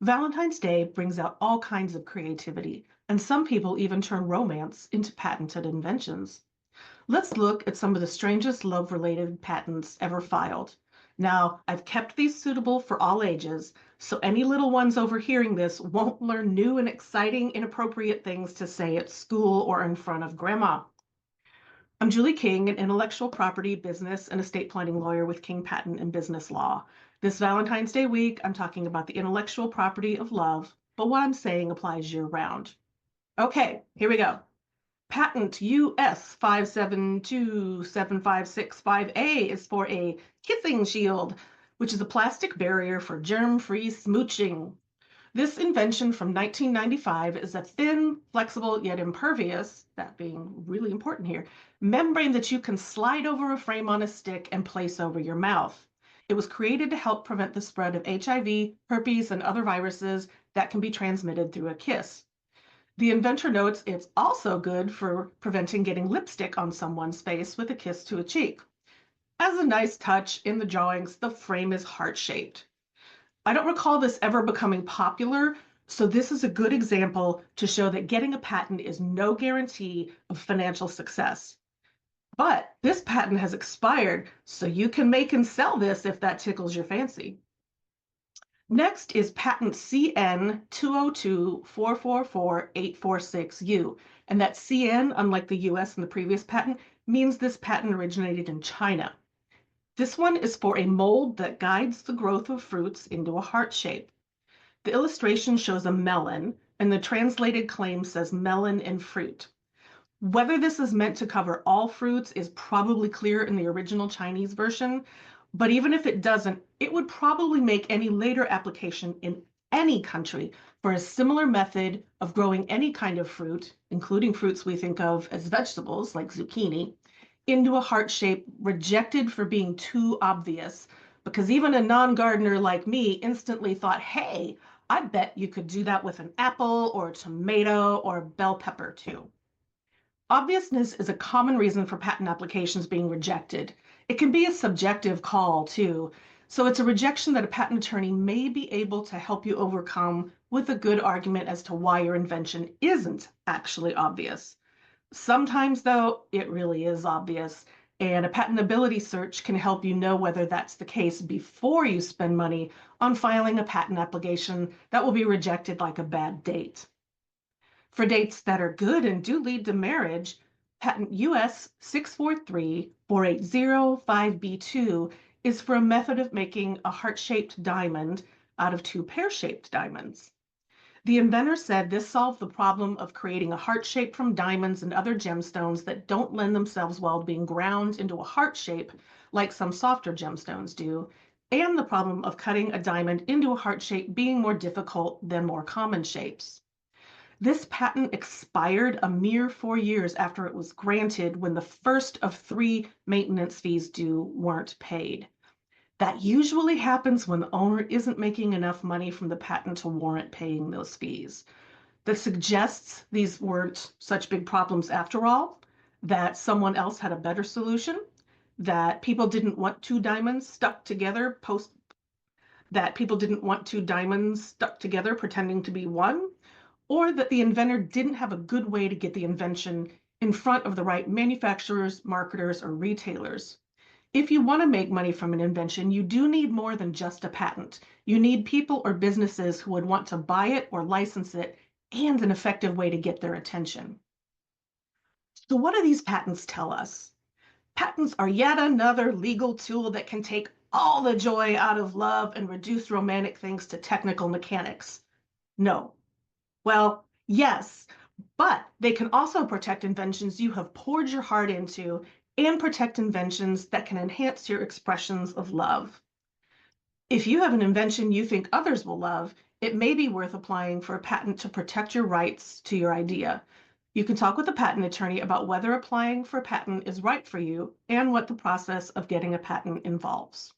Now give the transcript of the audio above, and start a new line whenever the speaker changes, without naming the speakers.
Valentine's Day brings out all kinds of creativity, and some people even turn romance into patented inventions. Let's look at some of the strangest love-related patents ever filed. Now, I've kept these suitable for all ages, so any little ones overhearing this won't learn new and exciting, inappropriate things to say at school or in front of grandma. I'm Julie King, an intellectual property, business, and estate planning lawyer with King Patent and Business Law. This Valentine's Day week, I'm talking about the intellectual property of love, but what I'm saying applies year-round. Okay, here we go. Patent US 5727565A is for a kissing shield, which is a plastic barrier for germ-free smooching. This invention from 1995 is a thin, flexible, yet impervious, that being really important here, membrane that you can slide over a frame on a stick and place over your mouth. It was created to help prevent the spread of HIV, herpes, and other viruses that can be transmitted through a kiss. The inventor notes it's also good for preventing getting lipstick on someone's face with a kiss to a cheek. As a nice touch, in the drawings, the frame is heart-shaped. I don't recall this ever becoming popular, so this is a good example to show that getting a patent is no guarantee of financial success. But this patent has expired, so you can make and sell this if that tickles your fancy. Next is patent CN 202444846U, and that CN, unlike the US in the previous patent, means this patent originated in China. This one is for a mold that guides the growth of fruits into a heart shape. The illustration shows a melon, and the translated claim says melon and fruit. Whether this is meant to cover all fruits is probably clear in the original Chinese version, but even if it doesn't, it would probably make any later application in any country for a similar method of growing any kind of fruit, including fruits we think of as vegetables like zucchini, into a heart shape rejected for being too obvious, because even a non-gardener like me instantly thought, hey, I bet you could do that with an apple or a tomato or a bell pepper too. Obviousness is a common reason for patent applications being rejected. It can be a subjective call, too, so it's a rejection that a patent attorney may be able to help you overcome with a good argument as to why your invention isn't actually obvious. Sometimes, though, it really is obvious, and a patentability search can help you know whether that's the case before you spend money on filing a patent application that will be rejected like a bad date. For dates that are good and do lead to marriage, patent US 6434805B2 is for a method of making a heart-shaped diamond out of two pear-shaped diamonds. The inventor said this solved the problem of creating a heart shape from diamonds and other gemstones that don't lend themselves well to being ground into a heart shape like some softer gemstones do, and the problem of cutting a diamond into a heart shape being more difficult than more common shapes. This patent expired a mere 4 years after it was granted when the first of 3 maintenance fees due weren't paid. That usually happens when the owner isn't making enough money from the patent to warrant paying those fees. That suggests these weren't such big problems after all, that someone else had a better solution, that people didn't want two diamonds stuck together pretending to be one, or that the inventor didn't have a good way to get the invention in front of the right manufacturers, marketers, or retailers. If you want to make money from an invention, you do need more than just a patent. You need people or businesses who would want to buy it or license it, and an effective way to get their attention. So what do these patents tell us? Patents are yet another legal tool that can take all the joy out of love and reduce romantic things to technical mechanics. No. Well, yes, but they can also protect inventions you have poured your heart into and protect inventions that can enhance your expressions of love. If you have an invention you think others will love, it may be worth applying for a patent to protect your rights to your idea. You can talk with a patent attorney about whether applying for a patent is right for you and what the process of getting a patent involves.